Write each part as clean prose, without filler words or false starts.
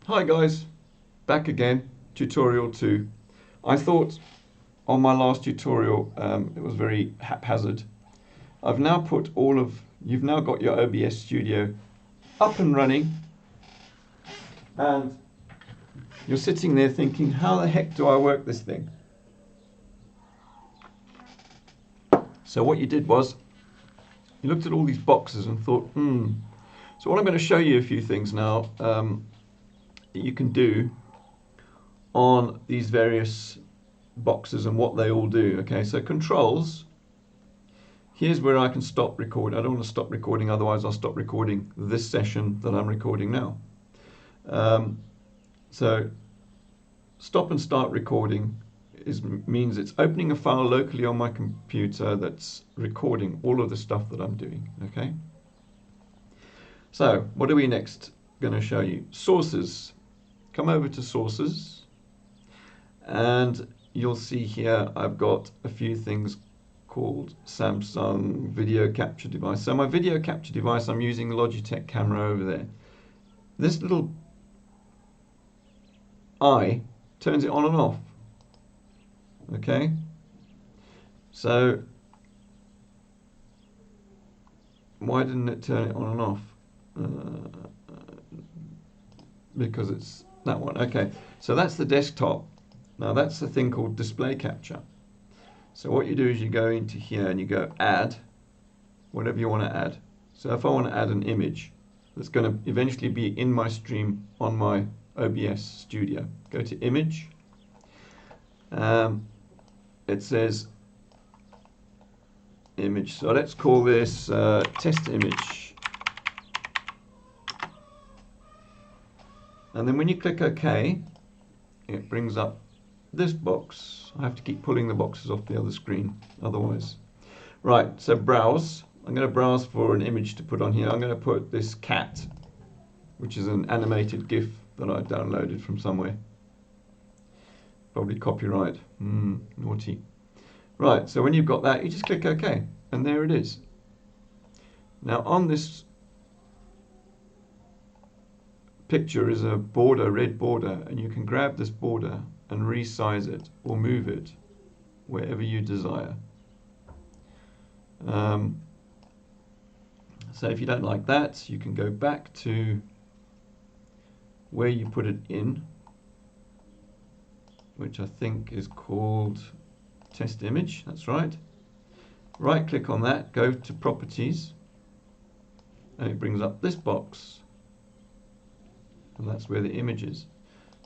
Hi guys, back again, tutorial 2. I thought on my last tutorial it was very haphazard. I've now put you've now got your OBS studio up and running, and you're sitting there thinking, how the heck do I work this thing? So what you did was, you looked at all these boxes and thought, So what I'm going to show you a few things now that you can do on these various boxes and what they all do. Okay, so controls, here's where I can stop recording. I don't want to stop recording, otherwise I'll stop recording this session that I'm recording now. So stop and start recording means it's opening a file locally on my computer that's recording all of the stuff that I'm doing. Okay, so what are we next going to show you? Sources. Come over to sources, and you'll see here I've got a few things called Samsung video capture device. So my video capture device, I'm using the Logitech camera over there. This little eye turns it on and off. Okay, so why didn't it turn it on and off? Because it's that one. Okay, so that's the desktop. Now that's the thing called display capture. So what you do is you go into here and you go add, whatever you want to add. So if I want to add an image that's going to eventually be in my stream on my OBS studio, go to image. It says image, so let's call this test image. And then when you click OK, it brings up this box. I have to keep pulling the boxes off the other screen, otherwise. Right, so browse. I'm going to browse for an image to put on here. I'm going to put this cat, which is an animated GIF that I downloaded from somewhere. Probably copyright. Naughty. Right, so when you've got that, you just click OK, and there it is. Now on this picture is a border, red border, and you can grab this border and resize it or move it wherever you desire. So if you don't like that, you can go back to where you put it in, which I think is called test image. That's right. Right click on that, go to properties, and it brings up this box, and that's where the image is.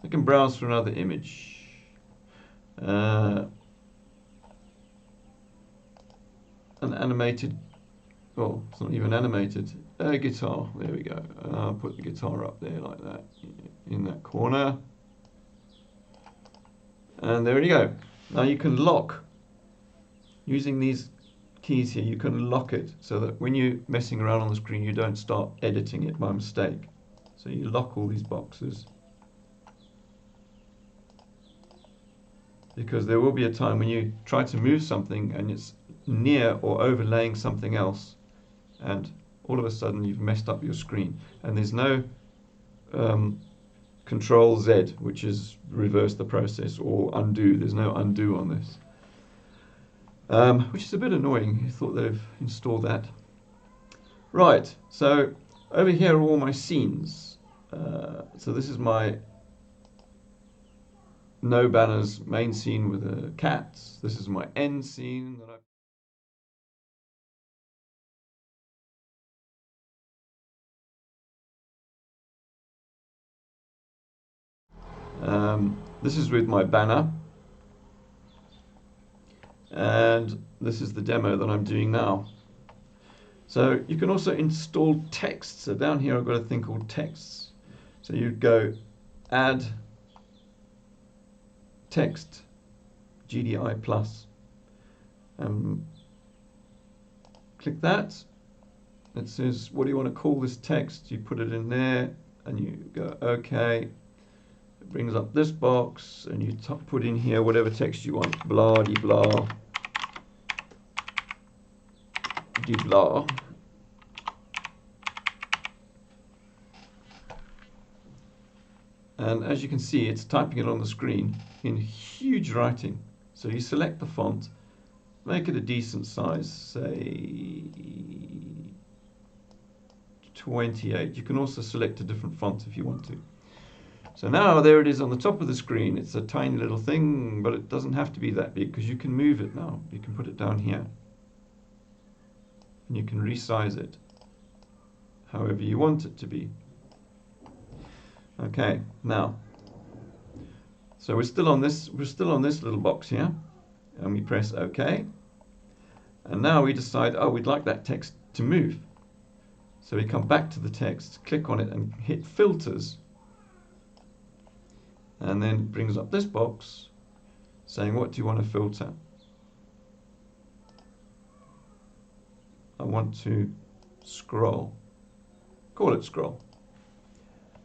I can browse for another image. An animated, well, it's not even animated, a guitar. There we go. I'll put the guitar up there like that, in that corner. And there you go. Now you can lock, using these keys here, you can lock it so that when you're messing around on the screen, you don't start editing it by mistake. So you lock all these boxes, because there will be a time when you try to move something and it's near or overlaying something else, and all of a sudden you've messed up your screen, and there's no Control Z, which is reverse the process, or undo. There's no undo on this, which is a bit annoying. I thought they've installed that. Right, so over here are all my scenes. So this is my no banners main scene with the cats. This is my end scene that this is with my banner, and this is the demo that I'm doing now. So you can also install text. So down here I've got a thing called texts. So you go add text, GDI plus. Click that. It says, what do you want to call this text? You put it in there and you go OK. It brings up this box and you put in here whatever text you want. Blah de blah. De blah. And as you can see, it's typing it on the screen in huge writing. So you select the font, make it a decent size, say 28. You can also select a different font if you want to. So now there it is on the top of the screen. It's a tiny little thing, but it doesn't have to be that big because you can move it now. You can put it down here. And you can resize it however you want it to be. Okay, now, so we're still on this little box here, and we press OK. And now we decide, oh, we'd like that text to move. So we come back to the text, click on it, and hit Filters. And then it brings up this box saying, what do you want to filter? I want to scroll. Call it scroll.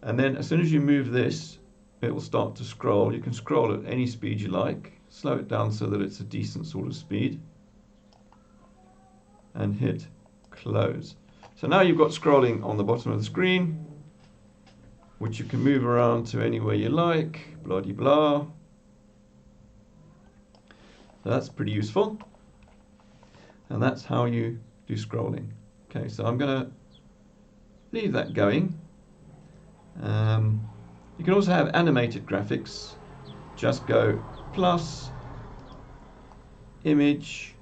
And then as soon as you move this, it will start to scroll. You can scroll at any speed you like. Slow it down so that it's a decent sort of speed. And hit close. So now you've got scrolling on the bottom of the screen, which you can move around to anywhere you like, blah de blah. So that's pretty useful. And that's how you do scrolling. Okay, so I'm going to leave that going. You can also have animated graphics. Just go plus, image,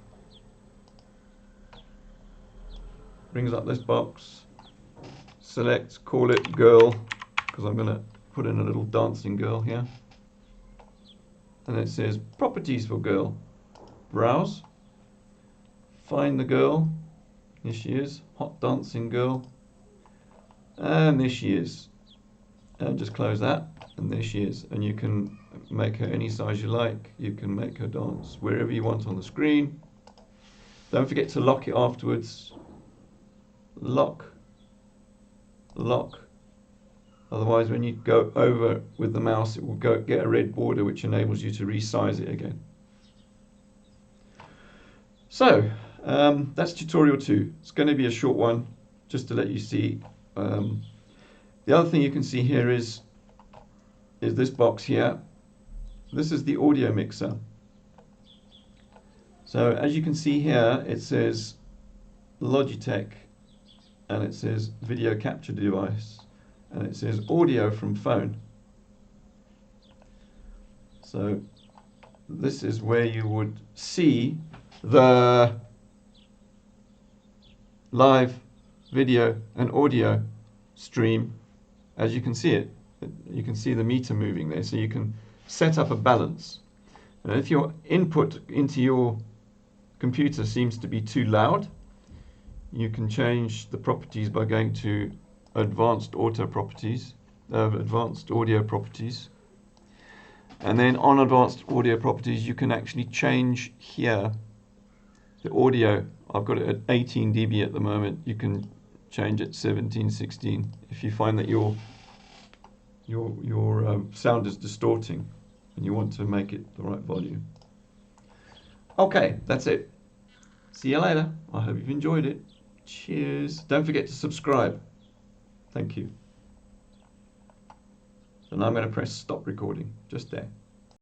brings up this box, select, call it girl, because I'm going to put in a little dancing girl here. And it says properties for girl. Browse, find the girl, here she is, hot dancing girl, and there she is. And just close that, and there she is. And you can make her any size you like. You can make her dance wherever you want on the screen. Don't forget to lock it afterwards. Lock, lock. Otherwise, when you go over with the mouse, it will get a red border, which enables you to resize it again. So that's tutorial 2. It's going to be a short one, just to let you see. The other thing you can see here is this box here. This is the audio mixer. So as you can see here, it says Logitech, and it says video capture device, and it says audio from phone. So this is where you would see the live video and audio stream. As you can see it, you can see the meter moving there, so you can set up a balance. And if your input into your computer seems to be too loud, you can change the properties by going to advanced audio properties, advanced audio properties. And then on advanced audio properties, you can actually change here the audio. I've got it at 18 dB at the moment. You can change it 17, 16 if you find that your sound is distorting and you want to make it the right volume. Okay, that's it. See you later. I hope you've enjoyed it. Cheers. Don't forget to subscribe. Thank you. So now I'm going to press stop recording just there.